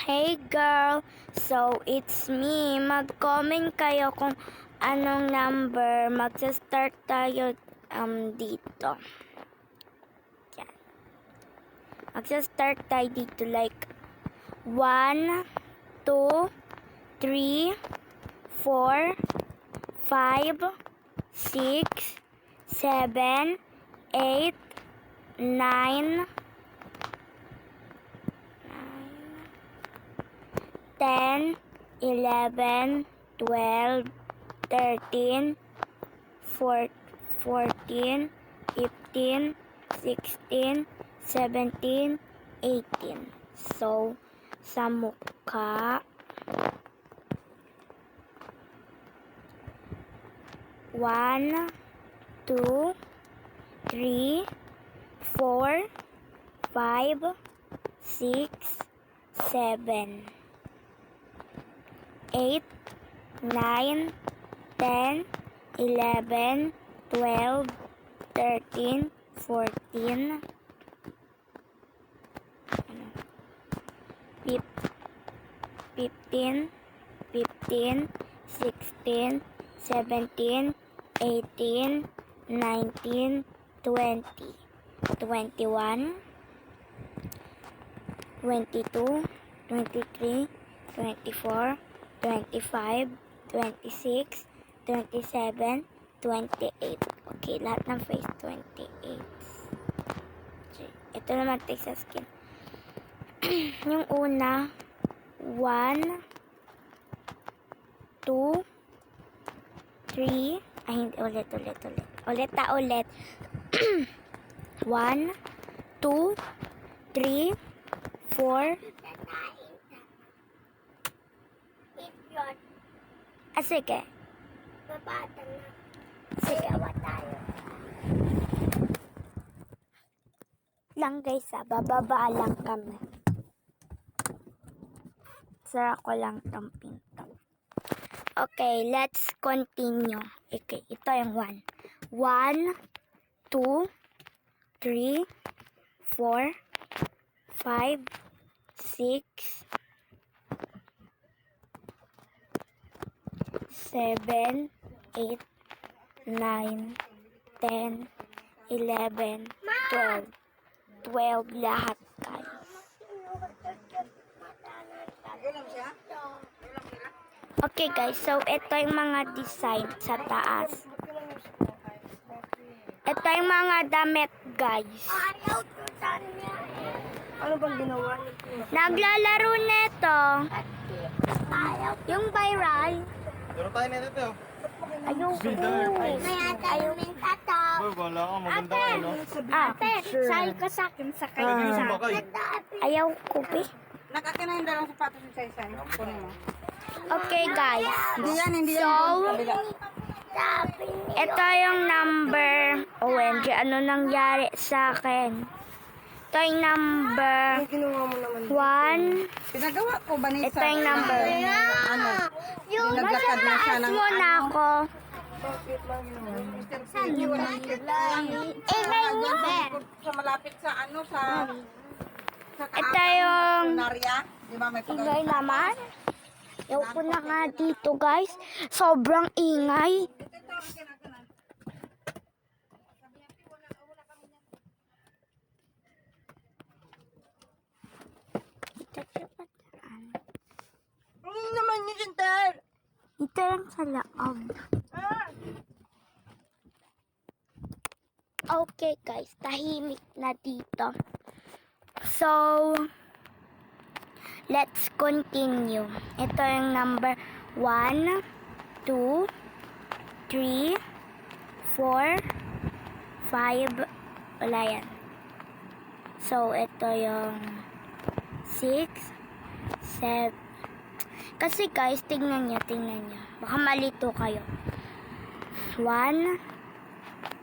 Hey girl, so it's me. Mag-comment kayo kung anong number. Magsa-start tayo dito. Yan. Magsa-start tayo dito like 1, 2, 3, 4, 5, 6, 7, 8, 9, 10, 11, 12, 13, 14, 15, 16, 17, 18. So, sa mukha, 1, 2, 3, 4, 5, 6, 7, 8, 9, 10, 11, 12, 13, 14, 15, 16, 17, 18, 19, 20, 21, 22, 23, 24, 25, 26, 27, 28. Okay, lahat ng face 28. Ito naman take sa skin. Yung una, 1, 2, 3, ay hindi, ulit. Ulit. 1, 2, 3, 4, sige. Babata na. Sige, awa tayo. Lang guys, bababa lang kami. Sara ko lang tong pinto. Okay, let's continue. Okay, ito yung 1. 1, 2, 3, 4, 5, 6, 7, 8, 9, 10, 11, 12. 12 lahat, guys. Okay, guys. So, ito yung mga design sa taas. Ito yung mga damit, guys. Ano bang ginawa niyo? Naglalaro neto. Yung viral. Laro tayo na dito. Ayoko. Ayaw. Boy, wala ka. Maganda ka, no? Ate, sahil ka sa akin sa kanya. Ayaw ko, be. Nakakinahin dalang sapatos yung saysay. Kunin mo. Okay, guys. Hindi yan. So, Kabila. ito yung number. OMG, ano nangyari sa akin? Ito yung number Ginawa mo naman. 1. Pinagawa ko ba ni Ito yung number. Ano? Yung Naglakad na siya ng mo na ako. Sa malapit sa ano, sa Ito yung Narya. Di ba may ingay naman. Ayaw ko na nga dito, guys. Sobrang ingay. Ano naman ni Chantal? Dito lang sa loob. Okay, guys. Tahimik na dito. So, let's continue. Ito yung number 1, 2, 3, 4, 5. Wala yan. So, ito yung 6, 7. Kasi guys, tingnan nyo. Baka malito kayo. 1,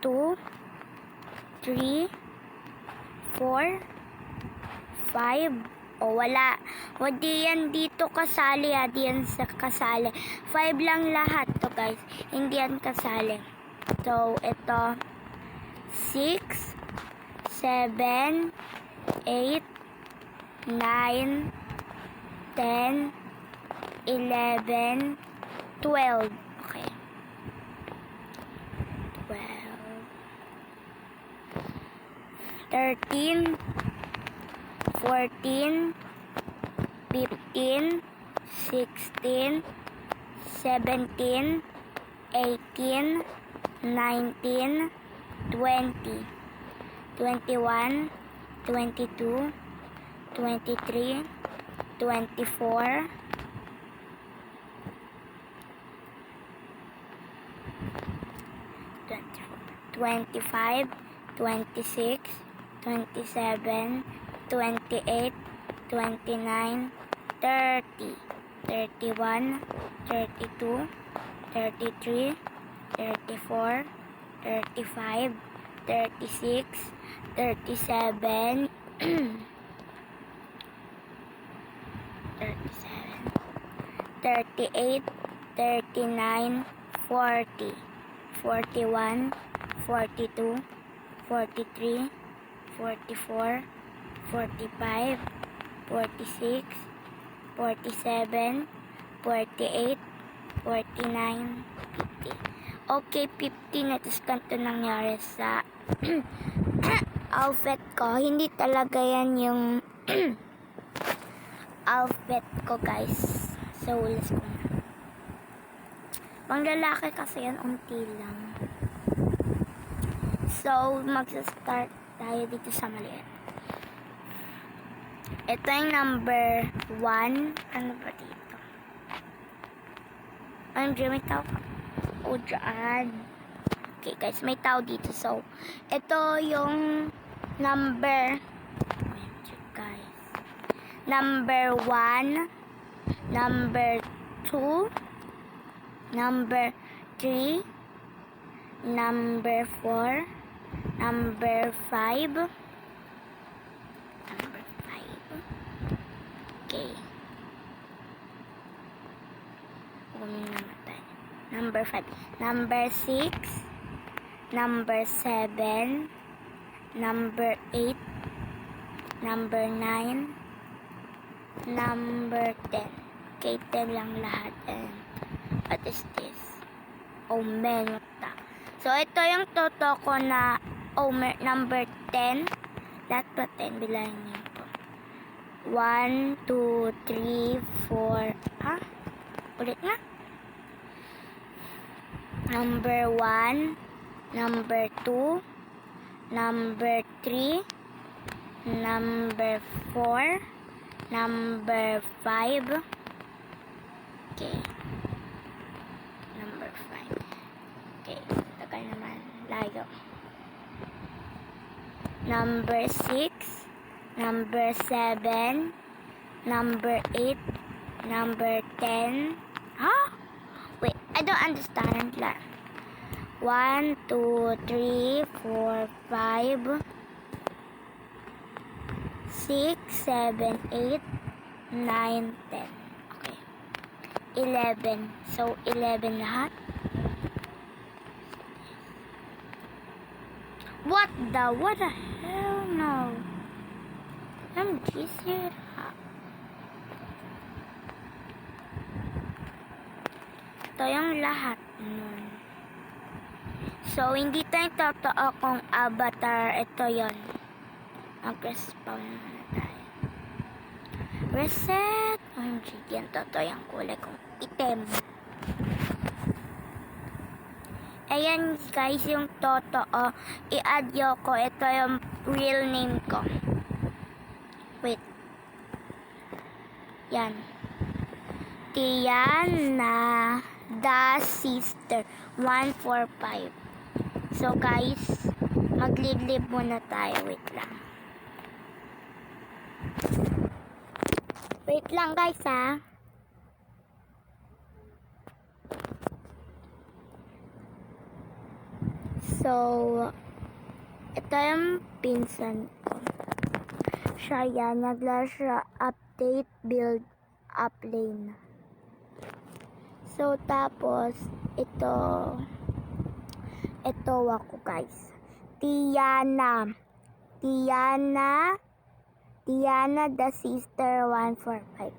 2, 3, 4, 5. O, wala. O, di yan dito kasali, di yan sa kasali. 5 lang lahat to, guys. Hindi yan kasali. So, ito, 6, 7, 8, 9, 10, 11, 12. Okay. 12, 13, 14, 15, 16, 17, 18, 19, 20, 21, 22, 23, 24, 25, 26, 27, 28, 29, 30, 31, 32, 33, 34, 35, 36, 37, 37, 38, 39, 40, 41, 42, 43, 44, 45, 46, 47, 48, 49, 50. Okay, 50 na. Tapos ganito nangyari sa outfit ko. Hindi talaga yan yung outfit ko, guys. So, ulas ko na. Pang lalaki kasi yan, unti lang. So, magsa-start tayo dito sa maliit. Ito yung number 1. Ano ba dito? May tao ka. O, dyan. Okay, guys. May tao dito. So, ito yung number. Guys. Number 1. Number 2. Number 3. Number 4. Number 5. Number 5. Okay. Number 5. Number 6. Number 7. Number 8. Number 9. Number 10. Okay, 10 lang lahat. And what is this? Oh man, what the? So, ito yung toto ko na number 10. Lahat pa 10. Bilangin niyo po. 1, 2, 3, 4. Ulit na. Number 1. Number 2. Number 3. Number 4. Number 5. Okay. Number 5. Okay. Tagal naman. Layo. Number 6. Number 7. Number 8. Number 10. Huh? Wait, I don't understand. 1, 2, 3, 4, 5, 6, 7, 8, 9, 10. Okay. 11. So, 11 lahat. What the hell? No. I'm just ito yung lahat nun. So, hindi tayo totoo kung avatar. Ito yon. Mag-respawn na tayo. Reset. OMG, yan totoo yung kulay kong item. Ayan guys, yung totoo. I-add yo ko. Ito yung real name ko. Wait. Yan. Tiana the Sister 145. So guys, maglilib muna tayo. Wait lang. Wait lang guys ha. So, ito yung pinsan ko. Siya yan. Naglaro siya update build up lane. So, tapos, ito ako guys. Tiana the Sister 145.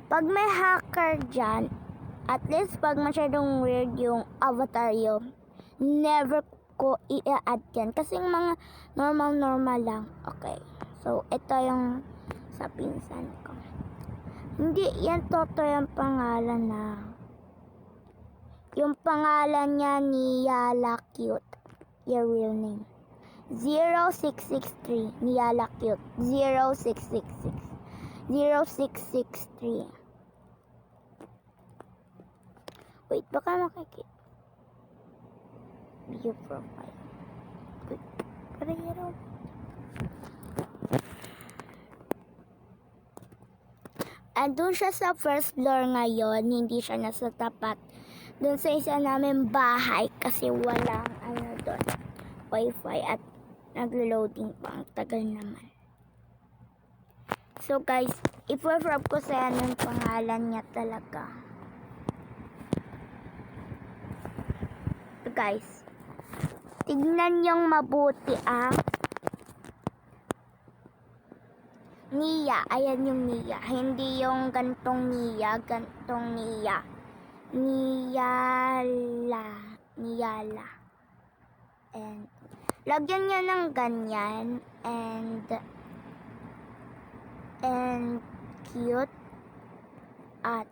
Pag may hacker dyan, at least pag masyadong weird yung avatar yun, never ko i-add yan. Kasi yung mga normal lang. Okay. So, ito yung sa pinsan ko. Hindi, yan totoo yung pangalan na. Yung pangalan niya ni Yala Cute. Your real name. 0663. Niyala Cute. 0666. 0663. Wait, baka makikita. View profile. Wait, pero andun siya sa first floor ngayon, hindi siya nasa tapat. Doon sa isa namin bahay kasi walang doon, wifi at naglo-loading pa. Ang tagal naman. So guys, i-prop ko sa yung pangalan niya talaga. So guys, tignan niyong mabuti Nia, ayan yung Nia. Hindi yung gantong Nia, gantong Nia. Niyala. And lagyan niya ng ganyan and cute at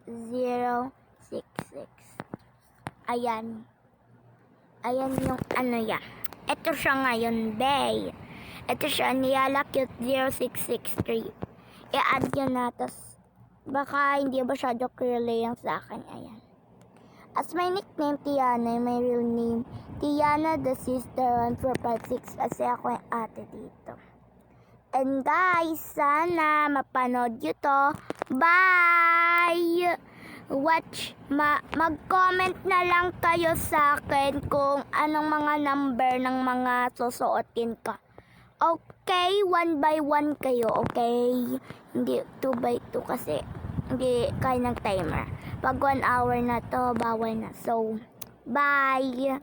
066. Ayan. Ayan yung ano ya. Ito siya ngayon, bay. Ito siya, Niyala Cute 0663. I-add nyo na, tas baka hindi masyado curly yung sa akin. Ayan. As my nickname, Tiana, my real name, Tiana the Sister 1456, kasi ako yung ate dito. And guys, sana mapanood nyo to. Bye! Watch, mag-comment na lang kayo sa akin kung anong mga number ng mga susuotin ko. Okay, 1 by 1 kayo, okay? Hindi 2 by 2 kasi hindi kaya ng timer. Pag 1 hour na to, bawal na. So, bye!